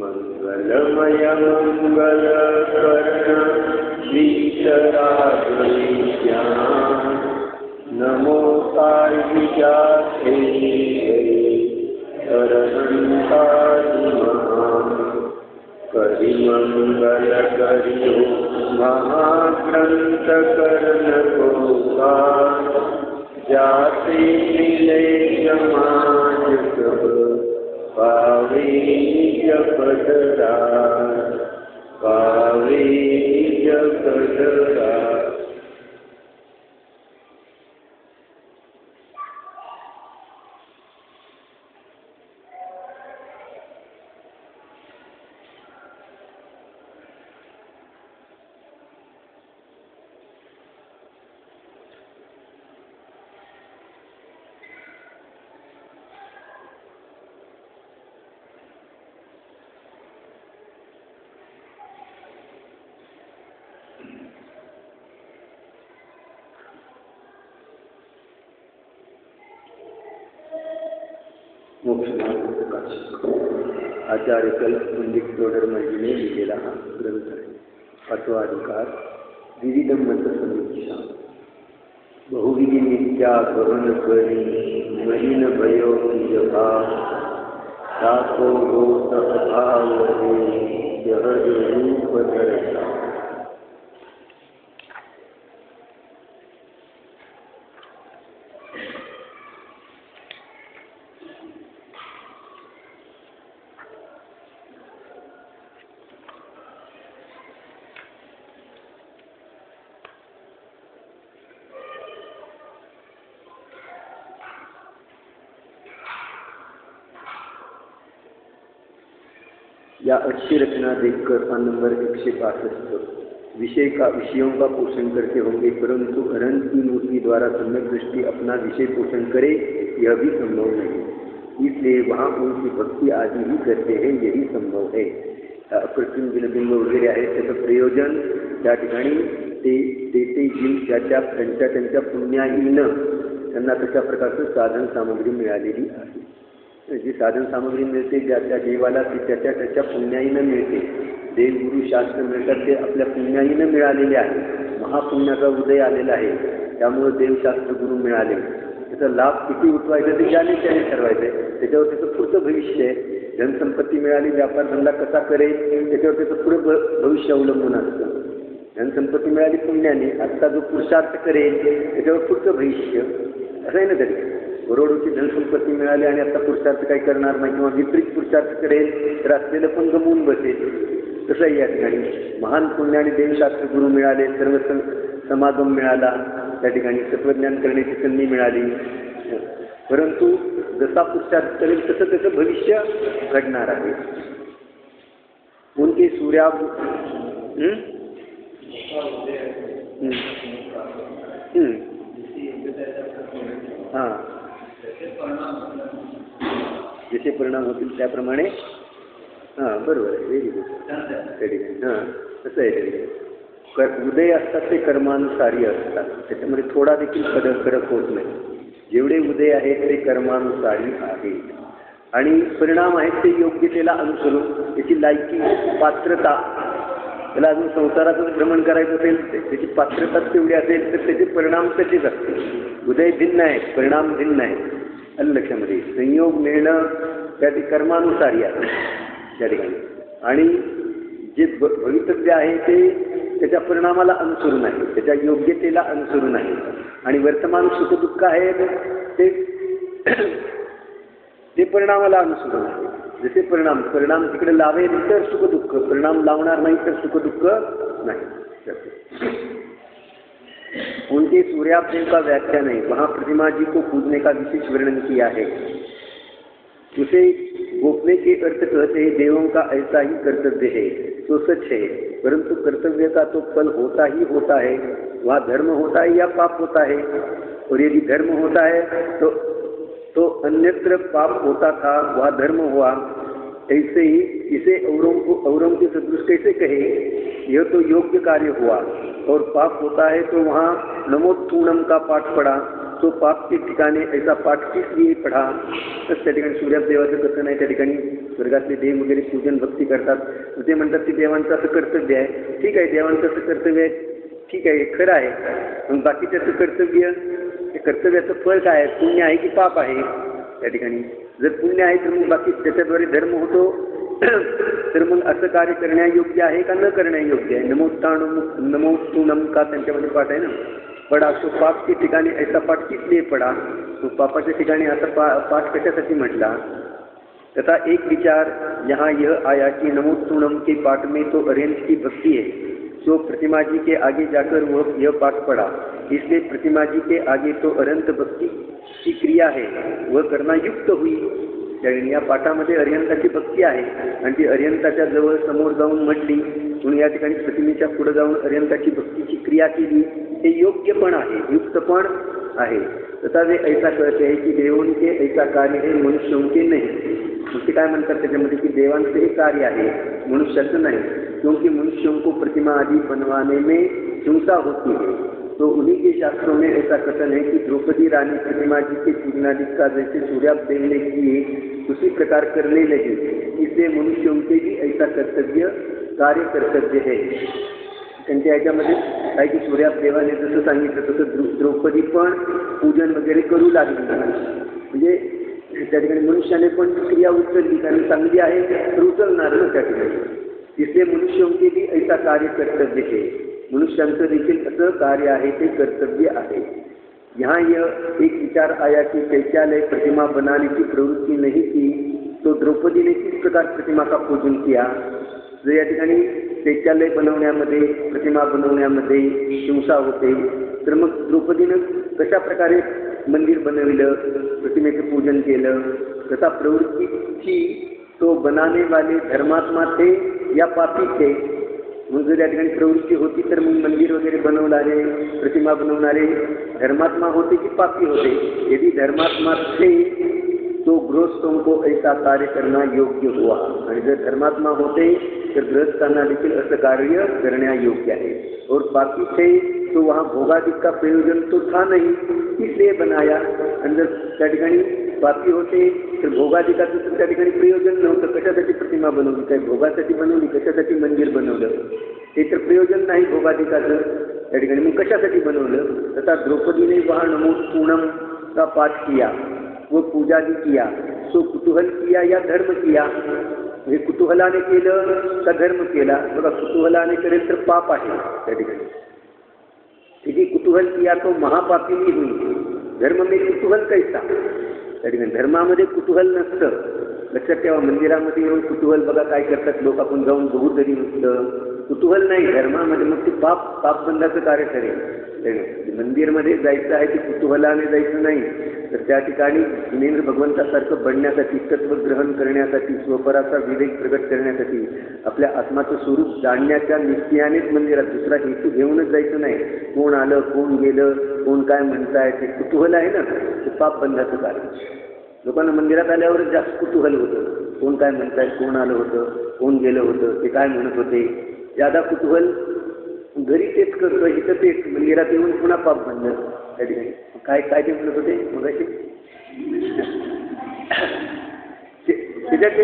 मंगलमय मंगलकर्ण वीतरागविज्ञान नमो कार्तिकाते करिमंगल करियो महाग्रंथ कर्णकोका जाते मिले समाज सब पावे जगदरा पावे जगदरा। आचार्य कल्प पंडित तोडरमल ने लिहिलेला हा ग्रंथ आहे। 5वा अधिकार विविध मत समीक्षा। बहुविधी नित्या गहन करी मलिन भयो जभा साको होत अभाव जहज रूप धरता। या अच्छी रचना देखकर नंबर 165 विषयों का पोषण करते होंगे, परंतु अनंत की मूर्ति द्वारा सम्यक दृष्टि अपना विषय पोषण करे यह भी संभव नहीं, इसलिए वहाँ उनकी भक्ति आदि ही करते हैं, यही संभव है। अकृत्रिम बिंब वगैरे आहे त्याचं प्रयोजन त्या ठिकाणी ते जीव त्यांच्या पुण्याहीनं त्यांना तशा प्रकारचं साधन सामग्री मिळालेली आहे। जी साधन सामग्री मिळते ज्या देवाला ती त्याच्या पुण्याईनं मिळते। देवगुरु शास्त्र मिळतात ते आपल्या पुण्याईनं मिळालेले आहे। महापुण्याचा उदय आलेला आहे, त्यामुळे देवशास्त्र गुरु मिळाले। त्याचा लाभ किती उठवायचा ते ज्याने त्याने ठरवायचं, त्याच्यावर त्याचं पुढचं भविष्य आहे। धनसंपत्ती मिळाली, व्यापार धंदा कसा करेल त्याच्यावर त्याचं पुढं भविष्य अवलंबून असतं। धनसंपत्ती मिळाली पुण्याने, आत्ता जो पुरुषार्थ करेल त्याच्यावर पुढचं भविष्य असं आहे ना। तरी करोडोची धनसंपत्ती मिळाली आणि आता पुरुषार्थ काही करणार नाही किंवा विपरीत पुरुषार्थ करेल तर असलेलं पण गमवून बसेल। तसंही या ठिकाणी महान पुण्य आणि देवशास्त्र गुरु मिळाले, सर्व समागम मिळाला, त्या ठिकाणी तत्वज्ञान करण्याची संधी मिळाली, परंतु जसा पुरुषार्थ करेल तसं त्याचं भविष्य घडणार आहे। उनके सूर्या हां जसे परिणाम होतील त्याप्रमाणे हां बरोबर आहे, व्हेरी गुड। त्या ठिकाणी हां तसं आहे। त्या उदय असतात ते कर्मानुसारी असतात, त्याच्यामध्ये थोडा देखील फरक होत नाही। जेवढे उदय आहेत ते कर्मानुसारी आहेत आणि परिणाम आहेत ते योग्यतेला अनुसरून, त्याची लायकी पात्रता, त्याला अजून संसाराचं भ्रमण करायचं असेल त्याची पात्रता तेवढी असेल तर त्याचे परिणाम तसेच असतील। उदय भिन्न आहे, परिणाम भिन्न आहे, आलं लक्षामध्ये। संयोग मिळणं त्याची कर्मानुसारी आहे त्या ठिकाणी, आणि जे भवितव्य आहे ते त्याच्या परिणामाला अनुसरून आहे, त्याच्या योग्यतेला अनुसरून आहे। आणि वर्तमान सुखदुःख आहे ते परिणामाला अनुसरून आहे। जसे परिणाम तिकडे लावेल तर सुखदुःख, परिणाम लावणार नाही तर सुखदुःख नाही। उनके सूर्याप्रेम का व्याख्यान है, वहाँ प्रतिमा जी को पूजने का विशेष वर्णन किया है। उसे गोपने के अर्थ कहते हैं, देवों का ऐसा ही कर्तव्य है तो सच है, परंतु कर्तव्य का तो फल होता ही होता है, वह धर्म होता है या पाप होता है। और यदि धर्म होता है तो अन्यत्र पाप होता था, वह धर्म हुआ। ऐसे ही इसे औरों के सदृश कैसे कहे, यह तो योग्य कार्य हुआ। और पाप होता है तो वहाँ नमोत्थूणम का पाठ पढ़ा, तो पाप के ठिकाणे ऐसा पाठ किस लिए पढ़ा. तर त्या ठिकाणी सूर्यदेवाचं कथन आहे. त्या ठिकाणी स्वर्गातले देव वगैरे पूजन भक्ती करतात. ते म्हणतात की देवांचं असं कर्तव्य आहे. ठीक आहे, देवांचं असं कर्तव्य आहे, ठीक आहे, खरं आहे. मग बाकीच्याचं कर्तव्य, कर्तव्याचं फळ काय आहे? पुण्य आहे की पाप आहे? त्या ठिकाणी जर पुण्य आहे तर मग बाकी त्याच्याद्वारे धर्म होतो. तर मग असं कार्य करण्यायोग्य आहे का न करण्यायोग्य आहे? नमोस्तुनम का त्यांच्यामध्ये पाठ आहे ना, पडा तो पाप के ठिकाणी ऐसा पाठ किस लिए पडा. तो पापाच्या ठिकाणी असा पाठ कशासाठी म्हटला. तथा एक विचार यहाँ यह आया कि नमोस्तुनम के पाठ में तो अरिहंत की भक्ति है, जो प्रतिमा जी के आगे जाकर वह यह पाठ पढ़ा, इसलिए प्रतिमा जी के आगे तो अरिहंत भक्ति की क्रिया है, वह करना युक्त हुई. या पाठामध्ये अरिहंताची भक्ती आहे आणि ती अरिहंताच्या जवळ समोर जाऊन म्हटली, म्हणून या ठिकाणी प्रतिमेच्या पुढे जाऊन अरिहंताची भक्तीची क्रिया केली, हे योग्य पण आहे, युक्त पण आहे. तथा वे ऐसा कहते हैं की देवों के ऐसा कार्य है, मनुष्यों के नहीं. मग ते काय म्हणतात त्याच्यामध्ये की देवांचं हे कार्य आहे, मनुष्याचं नाही. क्योंकि मनुष्यों को प्रतिमा आदि बनवाने में हिंसा होती है, तो उन्हीं के शास्त्रों में ऐसा कथन है कि द्रौपदी रानी प्रतिमा जी के पूजनादि का जैसे सूर्यादेव ने किए उसी प्रकार करने लगी. इसलिए मनुष्यों के भी ऐसा कर्तव्य कार्य कर्तव्य है. त्यांच्या याच्यामध्ये काय की सूर्यादेवाने जसं सांगितलं तसं द्रौपदी पण पूजन वगैरे करू लागली. म्हणजे त्या ठिकाणी मनुष्याने पण क्रिया उचलली, कारण चांगली आहे तर उचलणार ना त्या ठिकाणी. इसलिए मनुष्यों के भी ऐसा कार्य कर्तव्य है. मनुष्यांचं देखील असं कार्य आहे, ते कर्तव्य आहे. यहाँ यह एक विचार आया कि शौचालय प्रतिमा बनाने की प्रवृत्ति नहीं की, तो द्रौपदी ने किस प्रकार प्रतिमा का पूजन किया. जर या ठिकाणी शौचालय बनवण्यामध्ये, प्रतिमा बनवण्यामध्ये हिंसा होते, तर मग द्रौपदीनं कशा प्रकारे मंदिर बनविलं, प्रतिमेचं पूजन केलं. तसा प्रवृत्ति थी तो बनाने वाले धर्मात्मा थे या पापी थे. मग जर या ठिकाणी प्रवृत्ती होती तर मग मंदिर वगैरे बनवणारे, प्रतिमा बनवणारे धर्मात्मा होते की पापी होते. यदि धर्मात्मा थे तो गृहस्थों को ऐसा कार्य करना योग्य हुआ. आणि जर धर्मात्मा होते तर गृहस्थांना देखील असं कार्य करण्यायोग्य आहे. और पापी थे तो वहाँ भोगादिक का प्रयोजन तो था नहीं, इसलिए बनाया. आणि जर त्या ठिकाणी पापी होते तर भोगाधिकाचं तर त्या ठिकाणी प्रयोजन नव्हतं. कशासाठी प्रतिमा बनवली, काही भोगासाठी बनवली, कशासाठी मंदिर बनवलं, ते तर प्रयोजन नाही भोगाधिकाचं त्या ठिकाणी. मग कशासाठी बनवलं. तथा द्रौपदीने वहाँ नमोस्तुनम का पाठ किया, वो पूजा भी किया, तो कुतूहल किया या धर्म किया. हे कुतूहलाने केलं का धर्म केला. बघा, कुतूहलाने करेल तर पाप आहे त्या ठिकाणी. यदि कुतूहल किया तो महापापिनी हुई. धर्म में कुतूहल कैसा. त्या ठिकाणी धर्मामध्ये कुतूहल नसतं. लक्षात ठेवा, मंदिरामध्ये येऊन कुतूहल बघा काय करतात लोक, आपण जाऊन बघू तरी नुसतं कुतूहल नाही धर्मामध्ये. मग ते पापबंधाचं कार्य ठरेल. मंदिरमध्ये जायचं आहे ते कुतूहलाने जायचं नाही, तर त्या ठिकाणी जिनेंद्र भगवंतासारखं बनण्यासाठी, तत्वग्रहण करण्यासाठी, स्वपराचा विवेक प्रगट करण्यासाठी, आपल्या आत्माचं स्वरूप जाणण्याच्या निश्चयानेच मंदिरात, दुसरा हेतू घेऊनच जायचं नाही. कोण आलं, कोण गेलं, कोण काय म्हणताय, ते कुतूहल आहे ना, ते पापबंधाचं कार्य. लोकांना मंदिरात आल्यावरच जास्त कुतूहल होतं. कोण काय म्हणताय, कोण आलं होतं, कोण गेलं होतं, ते काय म्हणत होते. ज्यादा कुतूहल घरी तेच करतो, इथं तेच, मंदिरात येऊन पुन्हा पाप बनलं त्या ठिकाणी. काय काय ते म्हणत होते मग त्याच्यात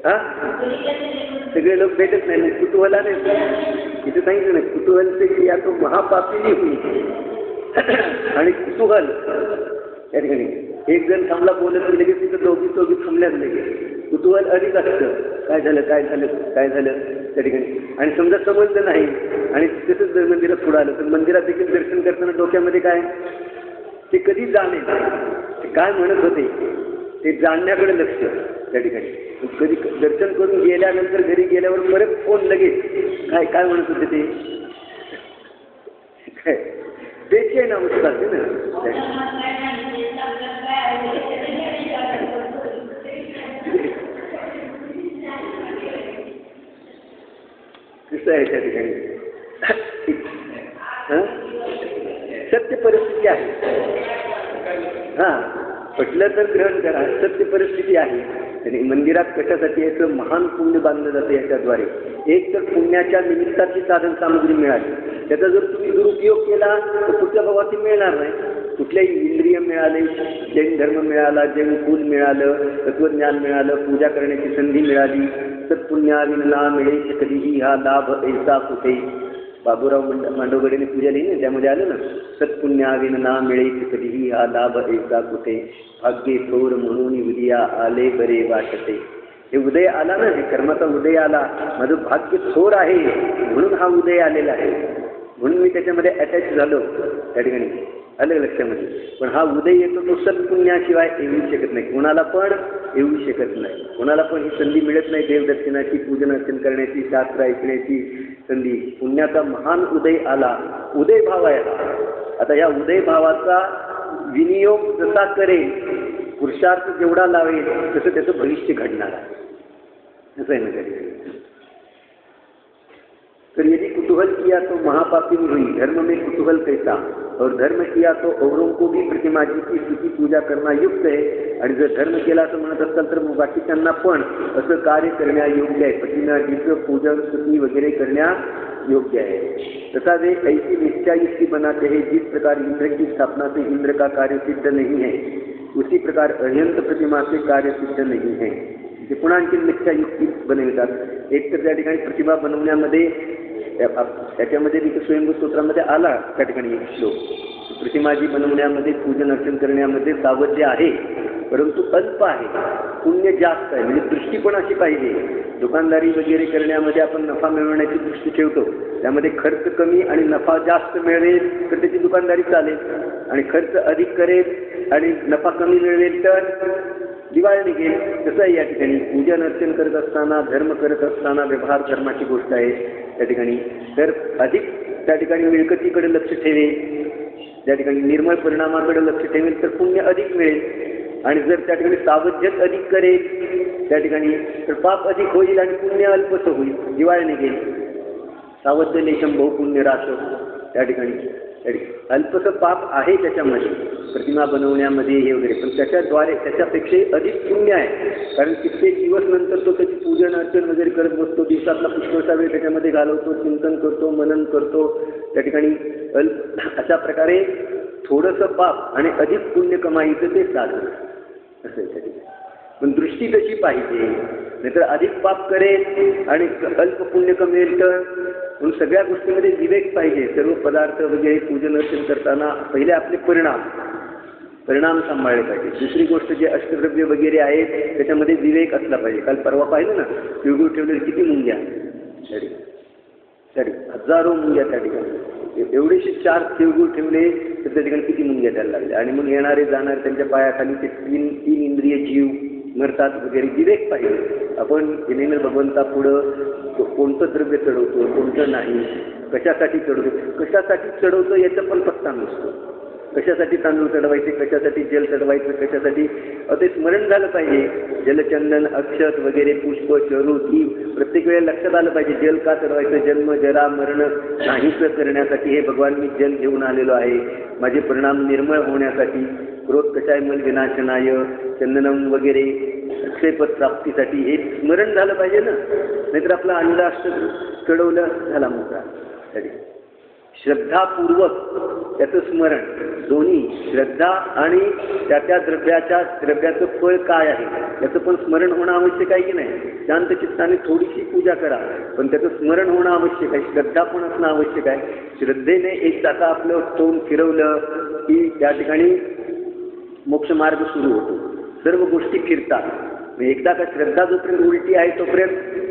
हां सगळे लोक भेटत नाही. कुतूहलाने इथं सांगितलं नाही, कुतूहल ते क्रिया तो महापापिनी होईल. आणि कुतूहल त्या ठिकाणी एक जण थांबला बोलत की लगेच तिथं दोघी थांबल्याच लगेच. कुतूहल अधिक असतं, काय झालं काय झालं काय झालं त्या ठिकाणी. आणि समजा समजलं नाही आणि तसंच जर मंदिरात पुढं आलं तर मंदिरात देखील दर्शन करताना डोक्यामध्ये काय, ते कधी जाणे, ते काय म्हणत होते ते जाणण्याकडे लक्ष त्या ठिकाणी. कधी दर्शन करून गेल्यानंतर घरी गेल्यावर परत फोन लगेच काय काय म्हणत होते ते काय बेचैन अवस्था असते ना. कसं आहे त्या ठिकाणी सत्य परिस्थिती आहे. हां, पटलं तर ग्रहण करा, सत्य परिस्थिती आहे. आणि मंदिरात कशासाठी याचं महान पुण्य बांधलं जातं याच्याद्वारे. एक तर पुण्याच्या निमित्ताची साधन सामग्री मिळाली, त्याचा जर तुम्ही दुरुपयोग केला तर पुढच्या भावाची मिळणार नाही. कुठलेही इंद्रिय मिळाले, जैन धर्म मिळाला, जैन कुल मिळालं, तत्वज्ञान मिळालं, पूजा करण्याची संधी मिळाली, सत्पुण्याविना मिळे कधीही हा लाभ ऐसा कुठे. बाबूराव मांडवगडेने पूजा लिहिली ना, त्यामध्ये आलं ना, सत्पुण्याविना मिळे कधीही हा लाभ ऐसा कुठे, भाग्ये थोर म्हणून उदया आले बरे वाटते. हे उदय आला ना, हे कर्माचा उदय आला, माझं भाग्य थोर आहे म्हणून हा उदय आलेला आहे, म्हणून मी त्याच्यामध्ये अटॅच झालो. त्या ठिकाणी आलं लक्षामध्ये. पण हा उदय येतो तो सत्पुण्याशिवाय येऊ शकत नाही, कोणाला पण येऊ शकत नाही. कोणाला पण ही संधी मिळत नाही देवदर्शनाची, पूजन अर्चन करण्याची, शास्त्र ऐकण्याची संधी. पुण्याचा महान उदय आला, उदय भाव आहे हा. आता या उदय भावाचा विनियोग जसा करेल, पुरुषार्थ जेवढा लावेल, तसं त्याचं भविष्य घडणार आहे. असं आहे ना. तर यदि कुतूहल किया तो महापापी हुई, धर्म में कुतूहल कैसा, और धर्म किया तो औरों को भी प्रतिमा जी की स्तुती पूजा करना युक्त आहे. आणि जर धर्म केला असं म्हणत असाल तर मग बाकीच्यांना पण असं कार्य करण्या योग्य आहे, प्रतिमाजीचं पूजन स्तुती वगैरे करण्या योग्य है. तथा वे ऐसी निष्ठा युक्ति बनाते हैं जिस प्रकार इंद्र की स्थापना से इंद्र का कार्य सिद्ध नहीं है, उसी प्रकार अयंत प्रतिमा से कार्य सिद्ध नहीं है. ते पुन्हा आणखी निष्ठा युक्ती बनवितात. एक तर त्या ठिकाणी प्रतिमा बनवण्यामध्ये त्याच्यामध्ये तिथे स्वयंभू स्तोत्रामध्ये आला त्या ठिकाणी एक श्लोक, प्रतिमाजी बनवण्यामध्ये पूजन अर्चन करण्यामध्ये सावध्य आहे, परंतु अल्प आहे, पुण्य जास्त आहे. म्हणजे दृष्टी पण अशी पाहिजे. दुकानदारी वगैरे करण्यामध्ये आपण नफा मिळवण्याची दृष्टी ठेवतो, त्यामध्ये खर्च कमी आणि नफा जास्त मिळवेल तर त्याची दुकानदारी चालेल, आणि खर्च अधिक करेल आणि नफा कमी मिळवेल तर दिवाळी निघेल. तसं आहे या ठिकाणी पूजन अर्चन करत असताना, धर्म करत असताना व्यवहार धर्माची गोष्ट आहे त्या ठिकाणी. तर अधिक त्या ठिकाणी मिळकतीकडे लक्ष ठेवेल, त्या ठिकाणी निर्मळ परिणामाकडे लक्ष ठेवेल तर पुण्य अधिक मिळेल. आणि जर त्या ठिकाणी सावध्यच अधिक करेल त्या ठिकाणी तर पाप अधिक होईल आणि पुण्य अल्पच होईल, दिवाळी निघेल. सावध्य लेशम बहुपुण्य रास त्या ठिकाणी अल्पसं पाप आहे त्याच्यामध्ये, प्रतिमा बनवण्यामध्ये हे वगैरे, पण त्याच्याद्वारे त्याच्यापेक्षाही अधिक पुण्य आहे. कारण कित्येक दिवस नंतर तो त्याची पूजन अर्चन वगैरे करत बसतो, दिवसातला पुष्कळसा वेळ त्याच्यामध्ये घालवतो, चिंतन करतो, मनन करतो त्या ठिकाणी. अशा प्रकारे थोडंसं पाप आणि अधिक पुण्य कमाईचं ते साधन असं आहे त्या ठिकाणी. पण दृष्टी कशी पाहिजे, नाहीतर अधिक पाप करेल आणि अल्प पुण्य कमेल तर. म्हणून सगळ्या गोष्टींमध्ये विवेक पाहिजे. सर्व पदार्थ वगैरे पूजन अर्चन करताना पहिले आपले परिणाम सांभाळले पाहिजे. दुसरी गोष्ट जे अष्टद्रव्य वगैरे आहेत त्याच्यामध्ये विवेक असला पाहिजे. काल परवा पाहिलं ना, तिळगुळ ठेवले किती मुंग्या, हजारो मुंग्या त्या ठिकाणी. एवढेसे 4 तिळगुळ ठेवले तर त्या ठिकाणी किती मुंग्या द्यायला लागल्या. आणि मग येणारे जाणारे त्यांच्या पायाखाली ते तीन इंद्रिय जीव मरतात वगैरे. विवेक पाहिजे. आपण नेहमी भगवंता पुढं कोणतं द्रव्य चढवतो, कोणतं नाही, कशासाठी चढवतो याचा पण पत्ता नसतो. कशासाठी तांदूळ चढवायचे, कशासाठी जल चढवायचं, कशासाठी ते स्मरण झालं पाहिजे. जलचंदन, अक्षत वगैरे, पुष्प, चरू ही प्रत्येक वेळेला लक्षात आलं पाहिजे. जल का चढवायचं, जन्म जरा मरण नाहीसं करण्यासाठी हे भगवान मी जल घेऊन आलेलो आहे, माझे परिणाम निर्मळ होण्यासाठी. क्रोध कशाय मल विनाशनाय, चंदनम वगैरे अक्षयपद प्राप्तीसाठी हे स्मरण झालं पाहिजे ना. नाहीतर आपला अंडाष्ट चढवलं झाला मोकळा. श्रद्धापूर्वक त्याचं स्मरण, दोन्ही श्रद्धा आणि त्या द्रव्याचं फळ काय आहे त्याचं पण स्मरण होणं आवश्यक आहे की नाही. शांत चित्ताने थोडीशी पूजा करा, पण त्याचं स्मरण होणं आवश्यक आहे. श्रद्धा पण असणं आवश्यक आहे. श्रद्धेने एकदा का आपलं तोंड फिरवलं की त्या ठिकाणी मोक्षमार्ग सुरू होतो. सर्व गोष्टी फिरतात. एकदा का श्रद्धा जोपर्यंत उलटी आहे तोपर्यंत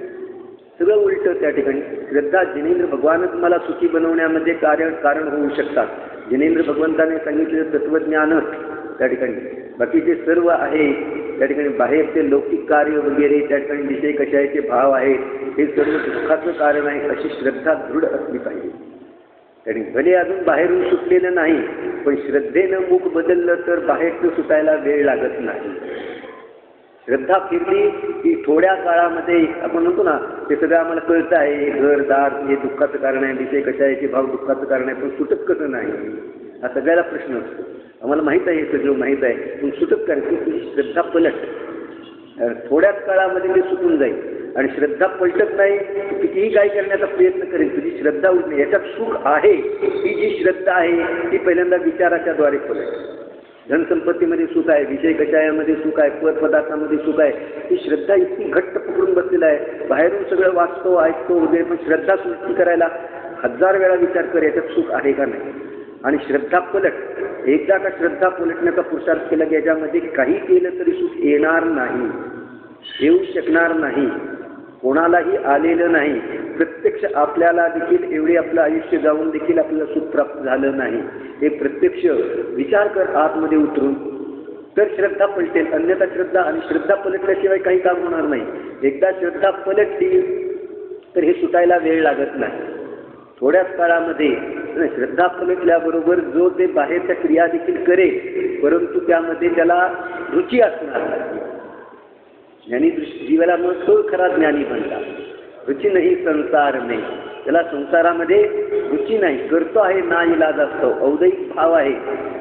सगळं उलटं त्या ठिकाणी. श्रद्धा जिनेंद्र भगवानच मला सुखी बनवण्यामध्ये कारण होऊ शकतात. जिनेंद्र भगवंताने सांगितलेलं तत्वज्ञानच त्या ठिकाणी. बाकीचे सर्व आहे त्या ठिकाणी बाहेरचे लौकिक कार्य वगैरे त्या ठिकाणी विषय कशाचे भाव आहेत हे सर्व दुःखाचं कारण आहे. अशी श्रद्धा दृढ असली पाहिजे. तरी भले अजून बाहेरून सुटलेलं नाही, पण श्रद्धेनं मुख बदललं तर बाहेरचं सुटायला वेळ लागत नाही. श्रद्धा फिरली की थोड्या काळामध्ये आपण म्हणतो ना, ते सगळं आम्हाला कळतं आहे, घरदार हे दुःखाचं कारण आहे, विषय कशाचे भाव दुःखाचं कारण आहे, पण सुटत कसं नाही हा सगळ्याला प्रश्न असतो. आम्हाला माहीत आहे, हे सगळं माहीत आहे, पण सुटत कारण की श्रद्धा पलट थोड्याच काळामध्ये ते सुटून जाईल. आणि श्रद्धा पलटत नाही, कितीही काय करण्याचा प्रयत्न करेल, तुझी श्रद्धा उठणे याच्यात सुख आहे, ही जी श्रद्धा आहे ती पहिल्यांदा विचाराच्या द्वारे पलटते. धनसंपत्तीमध्ये सुख आहे, विषय कषायामध्ये सुख आहे, पद पदार्थामध्ये सुख आहे, ही श्रद्धा इतकी घट्ट पकडून बसलेला आहे. बाहेरून सगळं वाचतो ऐकतो वगैरे, पण श्रद्धा सृष्टी करायला 1000 वेळा विचार कर याच्यात सुख आहे का नाही. आणि श्रद्धा पलट, एकदा का श्रद्धा पलटण्याचा पुरुषार्थ केला की याच्यामध्ये काही केलं तरी सुख येणार नाही, येऊ शकणार नाही, कोणालाही आलेलं नाही. प्रत्यक्ष आपल्याला देखील एवढे आपलं आयुष्य जाऊन देखील आपल्याला सुख प्राप्त झालं नाही. हे प्रत्यक्ष विचार कर आतमध्ये उतरून, तर श्रद्धा पलटेल. अन्यथा श्रद्धा आणि श्रद्धा पलटल्याशिवाय काही काम होणार नाही. एकदा श्रद्धा पलटली तर हे सुटायला वेळ लागत नाही. थोड्याच काळामध्ये श्रद्धा पलटल्याबरोबर जो ते बाहेरच्या क्रिया देखील करेल, परंतु त्यामध्ये त्याला रुची असणार नाही. ज्ञानी जीवाला मग तो खरा ज्ञानी बनला. रुची नाही संसार नाही, त्याला संसारामध्ये रुची नाही, करतो आहे ना इलाज असतो, औदैहिक भाव आहे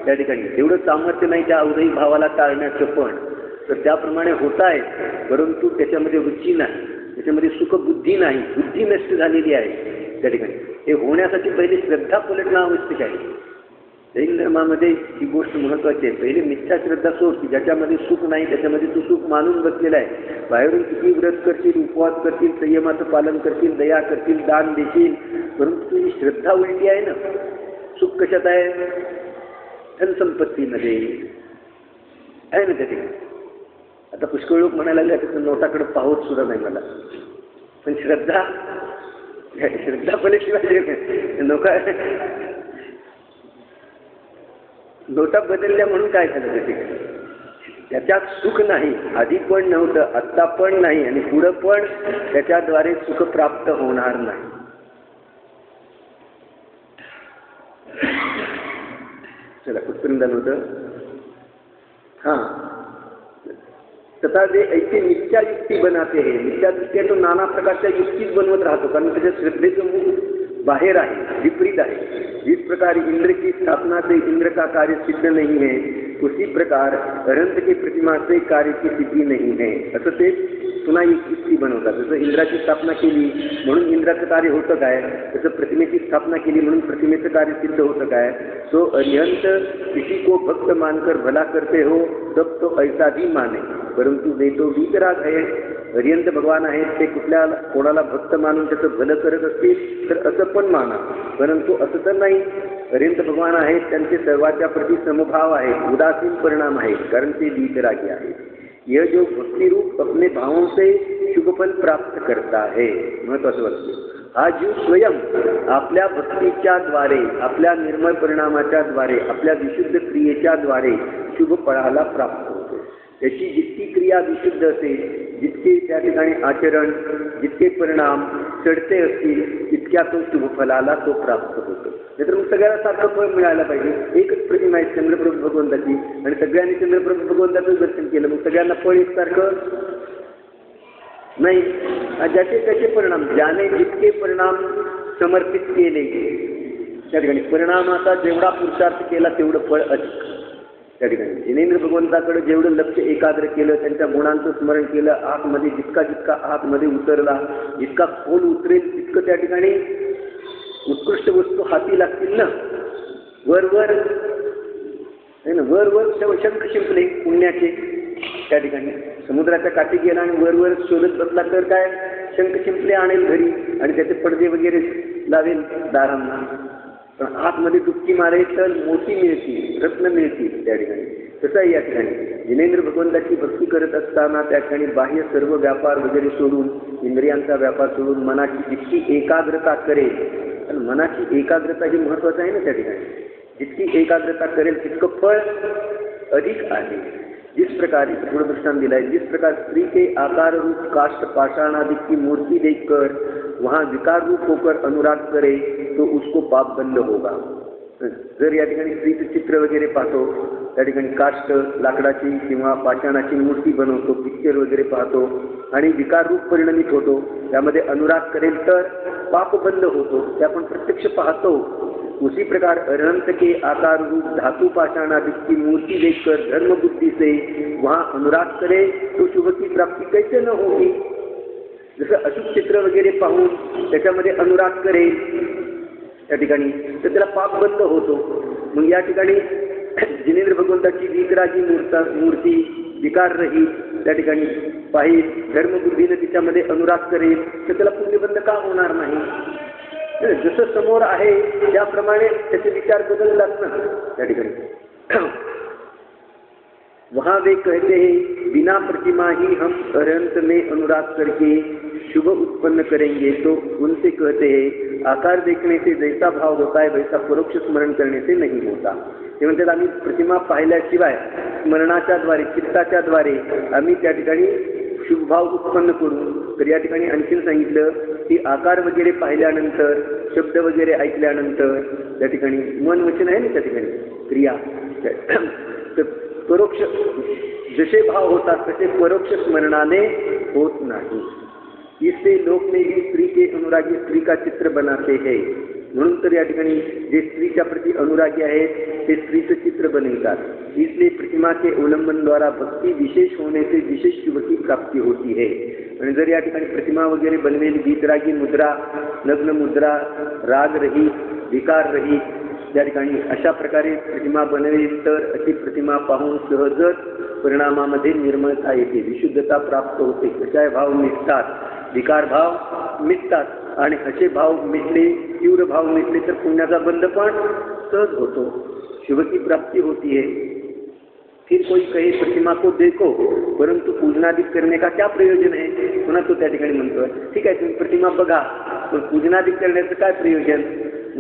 त्या ठिकाणी. तेवढं सामर्थ्य नाही त्या औदैहिक भावाला टाळण्याचं, पण तर त्याप्रमाणे होत आहे, परंतु त्याच्यामध्ये रुची नाही, त्याच्यामध्ये सुखबुद्धी नाही, बुद्धी नष्ट झालेली आहे त्या ठिकाणी. हे होण्यासाठी पहिले श्रद्धा पलटणं आवश्यक आहे. जैन धर्मामध्ये ही गोष्ट महत्त्वाची आहे. पहिले मिथ्या श्रद्धा सोड की ज्याच्यामध्ये सुख नाही, त्याच्यामध्ये तू सुख मानून बसलेला आहे. बाहेरून किती व्रत करतील, उपवास करतील, संयमाचं पालन करतील, दया करतील, दान देतील, परंतु तुझी श्रद्धा उलटी आहे ना. सुख कशात आहे? धनसंपत्तीमध्ये आहे ना त्या. आता पुष्कळ लोक म्हणायला लागले त्याचं नोटाकडे पाहत सुद्धा नाही मला, पण श्रद्धा पलटशिवाय नोटा बदलल्या म्हणून काय झालं ते? त्याच्यात सुख नाही, आधी पण नव्हतं, आत्ता पण नाही, आणि पुढं पण त्याच्याद्वारे सुख प्राप्त होणार नाही. चला कुठपर्यंत आलं होतं? हां, तथा जे ऐसे मिथ्या युक्ती बनाते है, मिथ्या दृष्टी तो नाना प्रकारच्या युक्तीच बनवत राहतो, कारण त्याच्या श्रद्धेचं मुख बाहेर आहे, विपरीत आहे. जिस प्रकार इंद्र की स्थापना से इंद्र का कार्य सिद्ध नहीं है, उसी प्रकार अनंत की प्रतिमा से कार्य की सिद्धी नहीं है. असं ते पुन्हा युक्ती बनवतात. जसं इंद्राची स्थापना केली म्हणून इंद्राचं कार्य होतं काय, तसं प्रतिमेची स्थापना केली म्हणून प्रतिमेचं कार्य सिद्ध होतं काय. तो अरिहंत किसी को भक्त मानकर भला करते हो तब तो ऐसा भी माने, परंतु वे तो वीतराग आहे. अरिहंत भगवान आहेत, ते कुठल्या कोणाला भक्त मानून त्याचं भलं करत असतील तर असं पण माना, परंतु असं तर नाही. अरिहंत भगवान आहेत, त्यांचे सर्वाच्या प्रति समभाव आहे, उदासीन परिणाम आहे, कारण ते वीतरागी आहेत. यह जो भक्ति रूप अपने भावों से शुभ फल प्राप्त करता है, महत्वाचं वाक्य. हा जीव स्वयं आपल्या भक्तीच्या द्वारे, आपल्या निर्मळ परिणामाच्या द्वारे, आपल्या विशुद्ध क्रियेच्या द्वारे शुभ फळाला प्राप्त होतो. त्याची जितकी क्रिया विशुद्ध असेल, जितके त्या ठिकाणी आचरण, जितके परिणाम चढते असतील, तितक्या तो शुभफलाला तो प्राप्त होतो. नाहीतर मग सगळ्याला सारखं फळ मिळायला पाहिजे. एकच प्रतिमा आहे चंद्रप्रभू भगवंताची, आणि सगळ्यांनी चंद्रप्रभू भगवंताचं दर्शन केलं, मग सगळ्यांना फळ एकसारखं नाही. ज्याचे त्याचे परिणाम, ज्याने जितके परिणाम समर्पित केले त्या ठिकाणी परिणामाचा जेवढा पुरुषार्थ केला तेवढं फळ अधिक त्या ठिकाणी. जिनेंद्र भगवंताकडे जेवढं लक्ष एकाग्र केलं, त्यांच्या गुणांचं स्मरण केलं, आतमध्ये जितका आतमध्ये उतरला, जितका खोल उतरेल तितकं त्या ठिकाणी उत्कृष्ट वस्तू हाती लागतील ना. वर शंख शिंपले पुण्याचे त्या ठिकाणी. समुद्राच्या काठी गेला आणि वर शोधत बसला तर काय, शंख शिंपले आणेल घरी आणि त्याचे पडदे वगैरे लावेल दारांना, पण आतमध्ये डुबकी मारेल तर मोती मिळतील, रत्न मिळतील त्या ठिकाणी. तसं आहे या ठिकाणी. जिनेंद्र भगवंताची भक्ती करत असताना त्या ठिकाणी बाह्य सर्व व्यापार वगैरे सोडून, इंद्रियांचा व्यापार सोडून मनाची जितकी एकाग्रता करेल, आणि मनाची एकाग्रता ही महत्वाचं आहे ना त्या ठिकाणी. जितकी एकाग्रता करेल तितकं फळ अधिक आहे. जिस प्रकार पूर्ण दृष्टांत दिला है, जिस प्रकार स्त्री के आकार रूप काष्ठ पाषाण आदि की मूर्ति देखकर वहाँ विकार रूप होकर अनुराग करे तो उसको पाप बंद होगा. जर या ठिकाणी स्त्रीचं चित्र वगैरे पाहतो, त्या ठिकाणी काष्ठ लाकडाची किंवा पाषाणाची मूर्ती बनवतो, पिक्चर वगैरे पाहतो आणि विकार रूप परिणमित होतो, त्यामध्ये अनुराग करेल तर पाप बंद होतो, ते आपण प्रत्यक्ष पाहतो. उसी प्रकार अनंत के आकार रूप धातु पाषाण आदि की मूर्ति देखकर धर्म बुद्धि से वहाँ अनुराग करे तो शुभ की प्राप्ति कैसे न होगी. जसं अशुभ चित्र वगैरे पाहून त्याच्यामध्ये अनुराग करेल त्या ठिकाणी तर त्याला पाप बंद होतो. मग या ठिकाणी जिनेंद्र भगवंताची विकरागी मूर्ती विकार रहित त्या ठिकाणी पाहिल, धर्मबुद्धीने तिच्यामध्ये अनुराग करेल तर त्याला पुण्यबंध का होणार नाही? जसं समोर आहे त्याप्रमाणे त्याचे विचार बदलतात ना त्या ठिकाणी. वहां वे कहते हैं बिना प्रतिमा ही हम अरहंत में अनुराग करके शुभ उत्पन्न करेंगे, तो उनसे कहते हैं आकार देखने से जैसा भाव होता है वैसा परोक्ष स्मरण करने से नहीं होता. ते म्हणतात आम्ही प्रतिमा पाहिल्याशिवाय स्मरणाच्या द्वारे चित्ताच्या द्वारे आम्ही त्या ठिकाणी शुभभाव उत्पन्न करू. तर या ठिकाणी आणखीन सांगितलं की आकार वगैरे पाहिल्यानंतर शब्द वगैरे ऐकल्यानंतर त्या ठिकाणी मन वचन आहे ना त्या ठिकाणी क्रिया तर परोक्ष जसे भाव होतात तसे परोक्ष स्मरणाने होत नाही. इससे लोक में भी स्त्री के अनुरागी स्त्री का चित्र बनाते हैं. म्हणून तर या ठिकाणी जे स्त्रीच्या प्रति अनुरागी आहेत ते स्त्रीचं चित्र बनवतात. इसलिए प्रतिमा के अवलंबन द्वारा भक्ति विशेष होने से विशेष शुभ की प्राप्ति होती है. आणि जर या ठिकाणी प्रतिमा वगैरे बनवेल गीतरागी मुद्रा, नग्न मुद्रा, राग रहित, विकार रहित त्या ठिकाणी अशा प्रकारे प्रतिमा बनवेल तर अशी प्रतिमा पाहून सहजच परिणामामध्ये निर्मळता येते, विशुद्धता प्राप्त होते, कशाय भाव मिटतात, विकार भाव मिटतात आणि असे भाव मिटले, तीव्र भाव मिटले तर पुण्याचा बंध पण सहज होतो, शुभ की प्राप्ति होती है. फिर कोई कहे प्रतिमा को देखो परंतु पूजनादिक करने का क्या प्रयोजन है. पुन्हा तो त्या ठिकाणी म्हणतो ठीक आहे तुम्ही प्रतिमा बघा पण पूजनादिक करण्याचं काय प्रयोजन.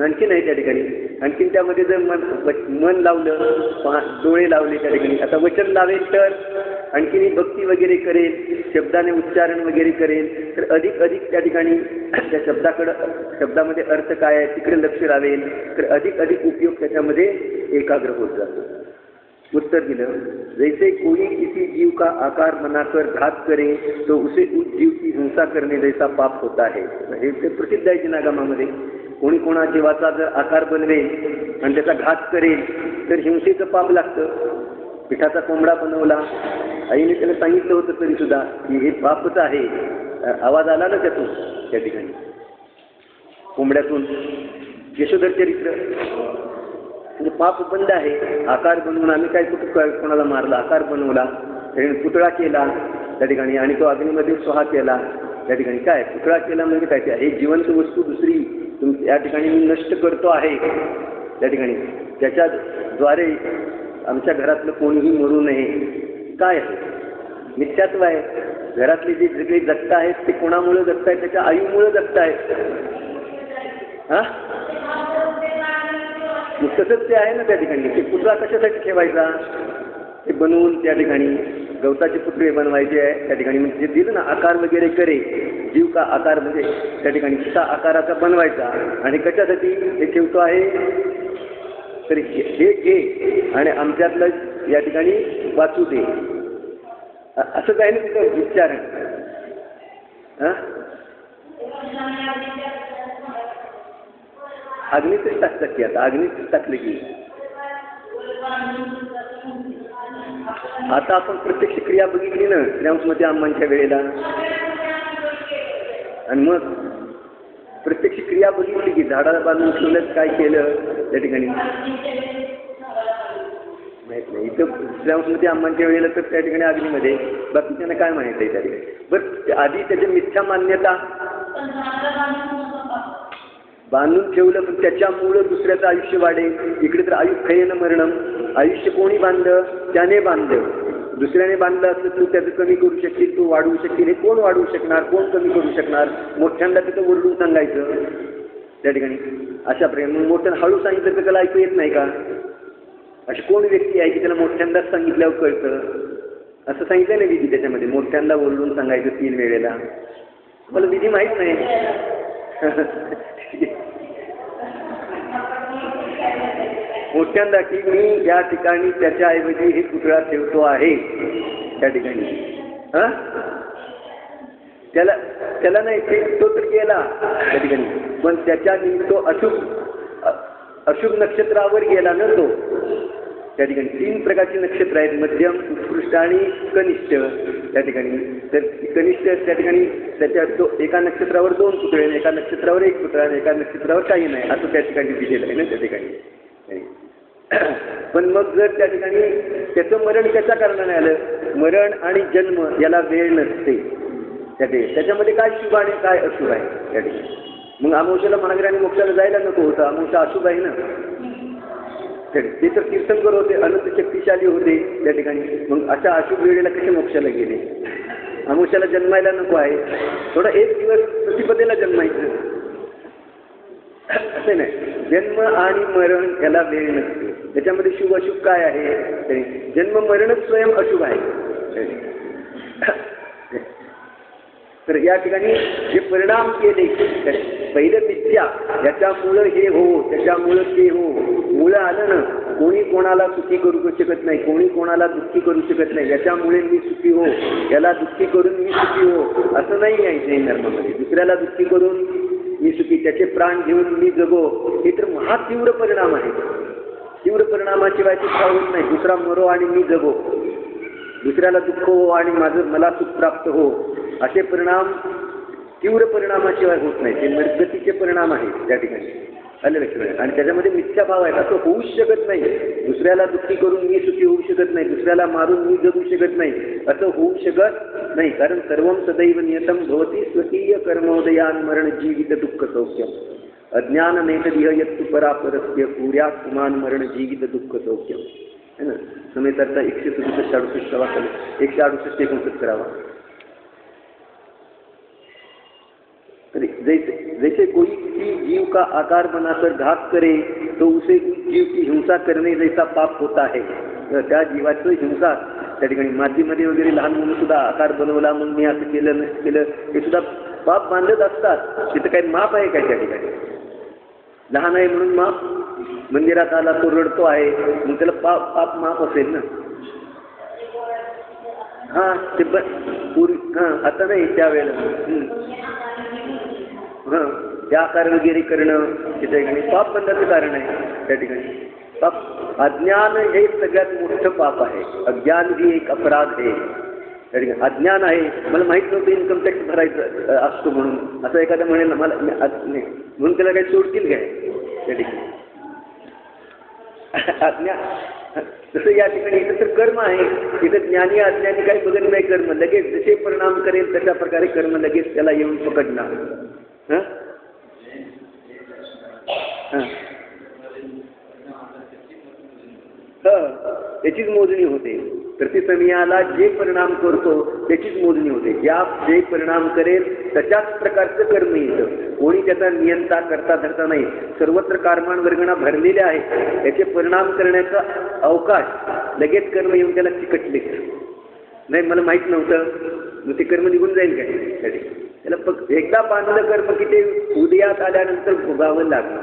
आणखीन आहे त्या ठिकाणी आणखीन त्यामध्ये जर मन लावलं, डोळे लावले त्या ठिकाणी आता वचन लावेल तर आणखीन भक्ती वगैरे करेल, शब्दाने उच्चारण वगैरे करेल तर अधिक अधिक त्या ठिकाणी त्या शब्दामध्ये अर्थ काय आहे तिकडे लक्ष लावेल तर अधिक अधिक उपयोग त्याच्यामध्ये एकाग्र होत जातो. उत्तर दिलं जैसे कोई किसी जीव का आकार बनाकर घात करे तो उसे उस जीव की हिंसा करने जैसा पाप होता है. हे प्रसिद्ध आहे जिनागमामध्ये. कोणी कोणा जीवाचा जर आकार बनवेल आणि त्याचा घात करेल तर हिंसेचं पाप लागतं. पिठाचा कोंबडा बनवला, आईने त्याला सांगितलं होतं तरी सुद्धा की हे पापच आहे. आवाज आला ना त्यातून त्या ठिकाणी कोंबड्यातून यशोधर चरित्र म्हणजे पाप बंद आहे. आकार बनवून आम्ही काय कोणाला मारला, आकार बनवला, पुतळा केला त्या ठिकाणी आणि तो अग्नीमध्ये स्वाहा केला त्या ठिकाणी. काय पुतळा केला म्हणजे काय हे जिवंत वस्तू दुसरी या ठिकाणी मी नष्ट करतो आहे त्या ठिकाणी त्याच्याद्वारे आमच्या घरातलं कोणीही मरू नये. काय आहे मिथ्यात्व आहे. घरातले जे सगळे जगत आहेत ते कोणामुळे जगत आहेत त्याच्या आयुमुळे जगत आहेत. हा तसंच ते आहे ना त्या ठिकाणी. ते पुतळा कशासाठी ठेवायचा ते बनवून त्या ठिकाणी गवताचे पुतळे बनवायचे आहे त्या ठिकाणी म्हणजे दिलं ना आकार वगैरे करे जीव का आकार म्हणजे त्या ठिकाणी तसा आकाराचा बनवायचा आणि कशासाठी हे ठेवतो आहे तर हे घे आणि आमच्यातलं या ठिकाणी वाचू दे असं काय ना तिथं उच्चारण. अग्नीतच टाकतात की आता अग्नीतच टाकलं की आता आपण प्रत्यक्ष क्रिया बघितली ना श्रीरामस्मती अम्मांच्या वेळेला आणि मग प्रत्यक्ष क्रिया बघितली की झाडाला बांधून ठेवलं काय केलं त्या ठिकाणी माहित नाही. इथं श्रीरामस्मती अम्मांच्या वेळेला तर त्या ठिकाणी अग्नीमध्ये बाकी त्यांना काय माहित आहे त्या ठिकाणी. बरं आधी त्याची मिथ्या मान्यता बांधून ठेवलं पण त्याच्यामुळं दुसऱ्याचं आयुष्य वाढेल. इकडे तर आयुष्यनं मरणं आयुष्य कोणी बांधलं त्याने बांधलं. दुसऱ्याने बांधलं असलं तू त्याचं कमी करू शकशील तू वाढवू शकशील. हे कोण वाढवू शकणार कोण कमी करू शकणार. मोठ्यांदा तिथं ओरडून सांगायचं त्या ठिकाणी अशा प्रकारे. मोठ्यानं हळू सांगितलं तर त्याला ऐकू येत नाही का. अशी कोण व्यक्ती आहे की त्याला मोठ्यांदाच सांगितल्यावर कळतं. असं सांगितलं नाही विधी त्याच्यामध्ये मोठ्यांदा ओरडून सांगायचं 3 वेळेला. मला विधी माहीत नाही. मोठ्यांदा की मी या ठिकाणी त्याच्याऐवजी हे पुतळा ठेवतो आहे त्या ठिकाणी. त्याला नाही तो तर गेला त्या ठिकाणी पण त्याच्या तो अशुभ नक्षत्रावर गेला ना तो त्या ठिकाणी 3 प्रकारची नक्षत्र आहेत, मध्यम, उत्कृष्ट आणि कनिष्ठ. त्या ठिकाणी तर कनिष्ठ त्या ठिकाणी त्याच्या एका नक्षत्रावर 2 पुतळे, एका नक्षत्रावर 1 पुतळा, एका नक्षत्रावर काही नाही, असं त्या ठिकाणी दिलेलं आहे ना त्या ठिकाणी. पण मग जर त्या ठिकाणी त्याचं मरण कशा कारणाने आलं, मरण आणि जन्म याला वेळ नसते त्याच्यामध्ये काय शुभ आणि काय अशुभ आहे त्या ठिकाणी. मग अमावस्याला महावीरांनी मोक्षाला जायला नको होतं, अमावस्या अशुभ आहे ना. ते तर तीर्थंकर होते, अनंत शक्तिशाली होते त्या ठिकाणी, मग अशा अशुभ वेळेला कसे मोक्षाला गेले. अमावस्याला जन्मायला नको आहे, थोडा 1 दिवस प्रतिपदेला जन्मायचं असं नाही. जन्म आणि मरण याला वेळ नसते, त्याच्यामध्ये शुभ अशुभ काय आहे. जन्म मरणच स्वयं अशुभ आहे. तर या ठिकाणी जे परिणाम केले, पहिलं मिथ्या, याच्यामुळं हे हो, त्याच्यामुळं ते हो, मुळं आलं ना. कोणी कोणाला सुखी करू शकत नाही, कोणी कोणाला दुःखी करू शकत नाही. याच्यामुळे मी सुखी हो, याला दुःखी करून मी सुखी हो, असं नाही आहे जैन धर्मामध्ये. दुसऱ्याला दुःखी करून मी सुखी, त्याचे प्राण घेऊन मी जगो, हे तर महातीव्र परिणाम आहे. तीव्र परिणामाशिवाय सुद्धा होत नाही. दुसरा मरो आणि मी जगो, दुसऱ्याला दुःख हो आणि मला सुख प्राप्त हो, असे परिणाम तीव्र परिणामाशिवाय होत नाही. ते निर्गतीचे परिणाम आहेत त्या ठिकाणी, आले लक्षात. आणि त्याच्यामध्ये मिथ्या भाव आहे, असं होऊच शकत नाही. दुसऱ्याला दुःखी करून मी सुखी होऊ शकत नाही, दुसऱ्याला मारून मी जगू शकत नाही, असं होऊ शकत नाही. कारण सर्वं सदैव नियतम भवती स्वकीय कर्मोदयान मरण जीवित दुःख सौख्यम अज्ञान नेतदिह यत्तु परापरस्य कुर्यात पुमान मरण जीवित दुःख सौख्यम है ना. समेतरता 167 168 करावा. जैसे कोई किसी जीव का आकार बनाकर घात करे तो उसे उस जीव की हिंसा करने जैसा पाप होता है. त्या जीवाचं हिंसा त्या ठिकाणी मातीमध्ये वगैरे लहान मुलं सुद्धा आकार बनवला, मग मी असं केलं नसं केलं, ते सुद्धा पाप बांधत असतात. तिथं काही माप आहे काय त्या ठिकाणी. लहान आहे म्हणून माप, मंदिरात आला तो रडतो आहे मग त्याला पाप माप असेल ना. हां ते पूर्वी आता नाही त्यावेळेला हां त्या आकार वगैरे करणं त्या ठिकाणी पाप बंधाचं कारण आहे त्या ठिकाणी. पाप अज्ञान हे सगळ्यात मोठं पाप आहे. अज्ञान ही एक अपराध आहे त्या ठिकाणी. अज्ञान आहे, मला माहीत नव्हतं इन्कम टॅक्स भरायचं असतो म्हणून, असं एखादं म्हणेल मला नाही म्हणून त्याला काही सोडतील काय त्या ठिकाणी. अज्ञान तसं या ठिकाणी इथं तर कर्म आहे, इथं ज्ञानी अज्ञानी काही बघत नाही. कर्म लगेच जसे परिणाम करेल तशा प्रकारे कर्म लगेच त्याला येऊन पकडणार. हां हां त्याचीच मोजणी होते. प्रतिसमयाला जे परिणाम करतो त्याचीच मोजणी होते. जे परिणाम करेल तशाच प्रकारचं कर्म येतं. कोणी त्याचा नियंता करता धरता नाही. सर्वत्र कर्माण वर्गणा भरलेल्या आहेत, त्याचे परिणाम करण्याचा अवकाश लगेच कर्म येऊन त्याला चिकटले. नाही मला माहीत नव्हतं, मग ते कर्म निघून जाईल काय त्याला. एकदा बांधलं कर्म की ते उदयात आल्यानंतर भोगावं लागलं.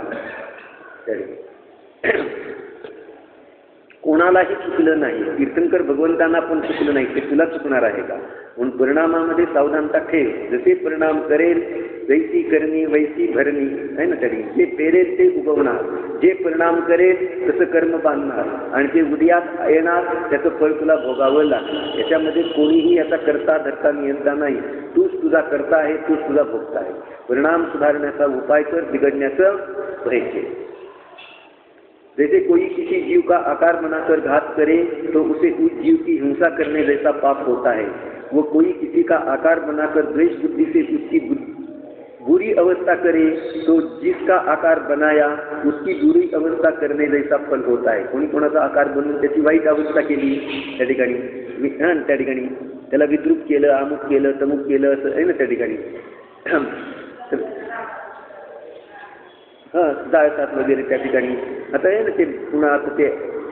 कोणालाही चुकलं नाही. तीर्थंकर भगवंतांना पण चुकलं नाही, ते तुला चुकणार आहे का. म्हणून परिणामामध्ये सावधानता ठेव. जसे परिणाम करेल जैसी करणी वैसी भरणी आहे ना. तरी जे पेरेल ते उगवणार, जे परिणाम करेल तसं कर्म बांधणार आणि ते उदयात येणार, त्याचं फळ तुला भोगावं लागणार. याच्यामध्ये कोणीही याचा करता धरता नियंत्रण नाही. तूच तुझा करता आहे, तूच तुझा भोगता आहे. परिणाम सुधारण्याचा उपाय कर, बिघडण्याचं भय. जैसे कोई किसी जीव का आकार बनाकर घात करे तो उसे उस जीव की हिंसा करने जैसा पाप होता है. वो कोई किसी का आकार बनाकर द्वेष बुद्धि से उसकी बुरी अवस्था करे तो जिसका आकार बनाया उसकी बुरी अवस्था करने जैसा फल होता है. कोणी कोणाचा आकार बनवून त्याची वाईट अवस्था केली त्या ठिकाणी त्याला विद्रूप केलं, अमुक केलं, तमुक केलं असं आहे ना त्या ठिकाणी. जाळतात वगैरे त्या ठिकाणी. आता आहे ना ते पुन्हा आता ते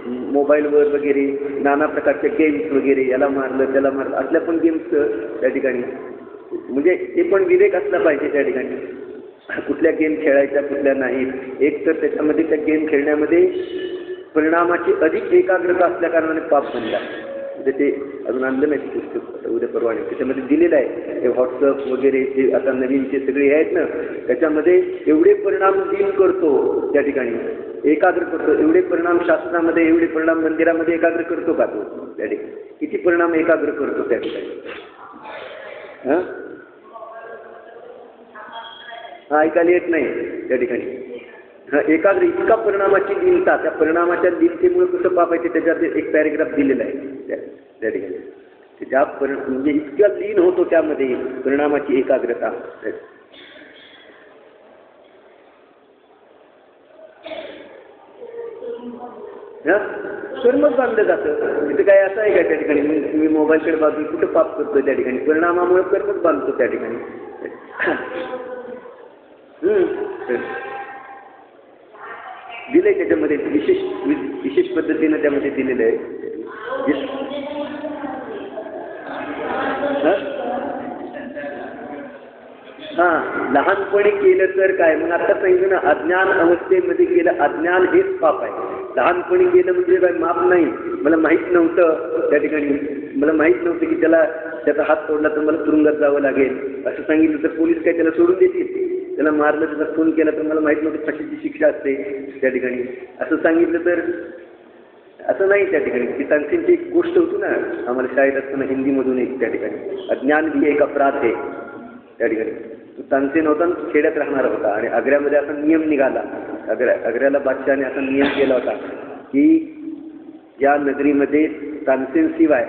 मोबाईलवर वगैरे नाना प्रकारचे गेम्स वगैरे, याला मारलं त्याला मारलं, असल्या पण गेम्स त्या ठिकाणी. म्हणजे ते पण विवेक असला पाहिजे त्या ठिकाणी. कुठल्या गेम खेळायच्या कुठल्या नाहीत. एक तर त्याच्यामध्ये त्या गेम खेळण्यामध्ये परिणामाची अधिक एकाग्रता असल्या कारणाने पाप बनला. म्हणजे ते अजून आणलं नाही ते पुस्तक, उद्या परवाने त्याच्यामध्ये दिलेलं आहे. हे व्हॉट्सअप वगैरे जे आता नवीनचे सगळे आहेत ना, त्याच्यामध्ये एवढे परिणाम दिन करतो त्या ठिकाणी, एकाग्र करतो. एवढे परिणाम शास्त्रामध्ये, एवढे परिणाम मंदिरामध्ये एकाग्र करतो का तो त्या ठिकाणी? किती परिणाम एकाग्र करतो त्या ठिकाणी? हां हा ऐकायला येत नाही त्या ठिकाणी. हा एकाग्र इतका परिणामाची दिनता, त्या परिणामाच्या दिनतेमुळे कसं पाप आहे ते त्याच्यात एक पॅरेग्राफ दिलेला आहे त्या ठिकाणी. त्या म्हणजे इतका लीन होतो त्यामध्ये परिणामाची एकाग्रता. कर्मच बांधलं जातं. तिथे काय असं आहे का त्या ठिकाणी? मी मोबाईलकडे बाजू कुठं पाप करतो त्या ठिकाणी? परिणामामुळे कर्मच बांधतो त्या ठिकाणी. दिलंय त्याच्यामध्ये विशेष पद्धतीनं त्यामध्ये दिलेलं आहे. हां लहानपणी केलं तर काय? मग आता सांगितलं ना, अज्ञान अवस्थेमध्ये केलं, अज्ञान हेच पाप आहे. लहानपणी केलं म्हणजे काय माप नाही. मला माहीत नव्हतं त्या ठिकाणी, मला माहीत नव्हतं की त्याचा हात तोडला तर मला तुरुंगात जावं लागेल असं सांगितलं तर पोलीस काय त्याला सोडून देतील? त्याला मारलं, त्याचा खून केला तर मला माहीत नव्हतं फाशीची शिक्षा असते त्या ठिकाणी असं सांगितलं तर असं नाही त्या ठिकाणी. ती तानसेनची एक गोष्ट होती ना आम्हाला शाळेत असताना हिंदीमधून एक त्या ठिकाणी, अज्ञान भी एक अपराध आहे त्या ठिकाणी. तानसेन होता खेड्यात राहणारा होता आणि आग्र्यामध्ये असा नियम निघाला, आग्र्याला बादशहाने असा नियम केला होता की या नगरीमध्ये तानसेनशिवाय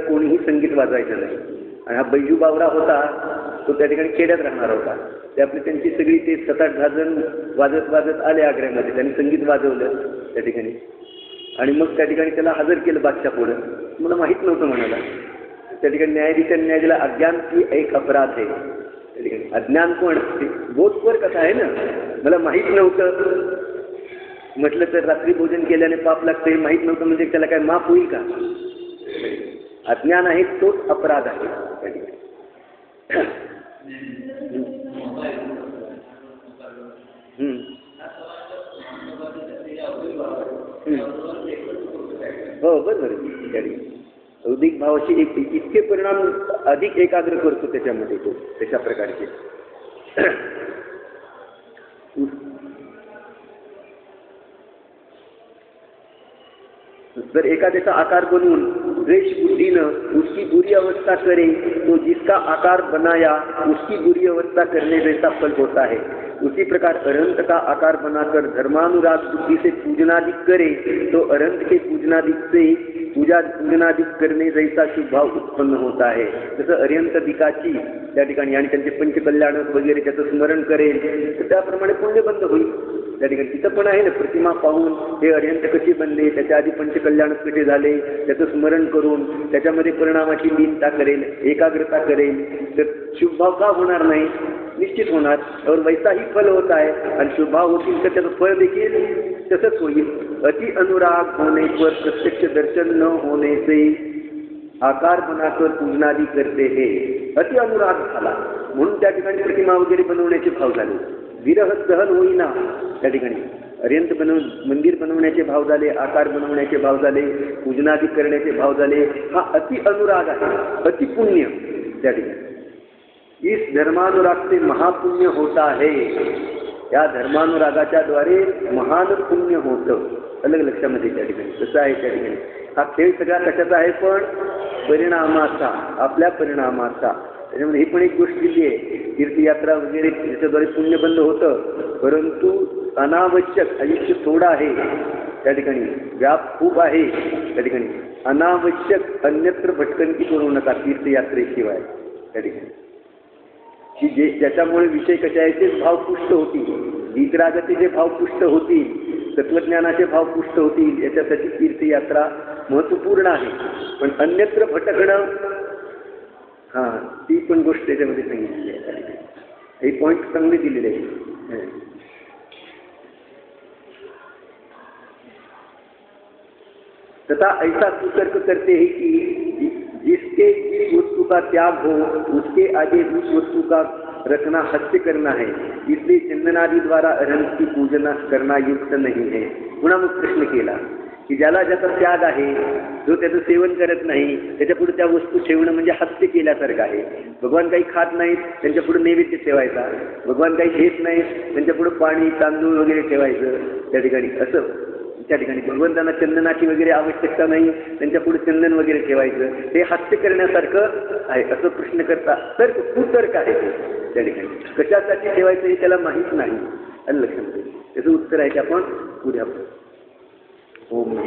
कोणीही संगीत वाजवायचं नाही. आणि हा बैजू बावरा होता तो त्या ठिकाणी खेड्यात राहणारा होता. ते आपली त्यांची सगळी ते 7-8 जण वाजत आले आग्र्यामध्ये, त्यांनी संगीत वाजवलं त्या ठिकाणी आणि मग त्या ठिकाणी त्याला हजर केलं बादशाह पुढं. मला माहीत नव्हतं म्हणाला. त्या ठिकाणी न्यायाधीशांनी न्याय दिला, अज्ञान ही एक अपराध आहे त्या ठिकाणी. अज्ञान पण बोधपर कसा आहे ना, मला माहीत नव्हतं म्हटलं तर रात्री भोजन केल्याने पाप लागते, माहीत नव्हतं म्हणजे त्याला काय माफ होईल का? अज्ञान आहे तोच अपराध आहे त्या ठिकाणी. हो बरोबर त्या ठिकाणी बौद्धिक भावाची इतके परिणाम अधिक एकाग्र करतो त्याच्यामध्ये तो तशा प्रकारचे. जर एखाद्याचा आकार बनवून द्वेष बुद्धीनं उसकी बुरी अवस्था करे तो जिसका आकार बनाया उसकी बुरी अवस्था करने जैसा फल होता है. उसी प्रकार अरंत का आकार बनाकर धर्मानुराग बुद्धि से पूजनादिक करे तो अरंत के पूजनादिक से पूजनादिक करने जैसा शुभ भाव उत्पन्न होता है. जसं अरिहंतदिकाची त्या ठिकाणी आणि त्यांचे पंचकल्याण वगैरे त्याचं स्मरण करेल तर त्याप्रमाणे पुण्य बंद होईल त्या ठिकाणी. तिथं पण आहे ना, प्रतिमा पाहून हे अरिहंत कशी बनले, त्याच्या आधी पंचकल्याण कसे झाले त्याचं स्मरण करून त्याच्यामध्ये परिणामाची लीनता करेल, एकाग्रता करेल तर शुभभाव का होणार नाही? निश्चित होणार. और वैसाही फल होत आहे आणि शुभभाव होतील तर त्याचं फळ देखील तसंच होईल. अति अनुराग होने पर प्रत्यक्ष दर्शन न होने से आकार बनाकर पूजनादी करते हे. अति अनुराग झाला म्हणून त्या ठिकाणी प्रतिमा वगैरे बनवण्याचे भाव झाले. विरह सहन होईना त्या ठिकाणी. अरिहंत मंदिर बनवण्याचे भाव झाले, आकार बनवण्याचे भाव झाले, पूजनादी करण्याचे भाव झाले. हा अति अनुराग आहे, अति पुण्य त्या ठिकाणी. इस धर्मानुराग से महापुण्य होता है. या धर्मानुरागाच्या द्वारे महान पुण्य होतं. अलग लक्षामध्ये त्या ठिकाणी कसं आहे त्या ठिकाणी. हा खेळ सगळा कशाचा आहे? पण परिणामाचा, आपल्या परिणामाचा. त्याच्यामध्ये ही पण एक गोष्ट दिली आहे, तीर्थयात्रा वगैरे त्याच्याद्वारे पुण्यबंध होतं, परंतु अनावश्यक आयुष्य थोडं आहे त्या ठिकाणी, व्याप खूप आहे त्या ठिकाणी. अनावश्यक अन्यत्र भटकंती करू नका तीर्थयात्रेशिवाय त्या ठिकाणी. की ज्याच्यामुळे विषय कसे आहे तेच भाव पुष्ट होतील, वीतरागाचे जे भाव पुष्ट होतील, तत्वज्ञानाचे भाव पुष्ट होतील, याच्यासाठी तीर्थयात्रा महत्त्वपूर्ण आहे. पण अन्यत्र भटकणं हां ती पण गोष्ट त्याच्यामध्ये सांगितलेली आहे. हे पॉईंट चांगले दिलेले आहे. तथा ऐसा कुतर्क करते हैं कि जिसके जिस वस्तु का त्याग हो उसके आगे उस वस्तु का रखना हत्य करना है, इसलिए चंदनादि द्वारा अरहंत की पूजना करना युक्त नहीं है. पुन्हा मग प्रश्न केला की ज्याला ज्याचा त्याग आहे, जो त्याचं सेवन करत नाही, त्याच्या पुढे त्या वस्तू ठेवणं म्हणजे हत्या केल्यासारखं आहे. भगवान काही खात नाहीत, त्यांच्या पुढे नैवेद्य ठेवायचा. भगवान काही घेत नाहीत, त्यांच्या पुढे पाणी तांदूळ वगैरे ठेवायचं त्या ठिकाणी. असं त्या ठिकाणी भगवंतांना चंदनाची वगैरे आवश्यकता नाही, त्यांच्या पुढे चंदन वगैरे ठेवायचं, हे हत्या करण्यासारखं आहे असं प्रश्न करता. तर्क कुतर्क आहे ते त्या ठिकाणी. कशासाठी ठेवायचं हे त्याला माहीत नाही. आणि लक्षात त्याचं उत्तर आहे की आपण पुढे आपण ओम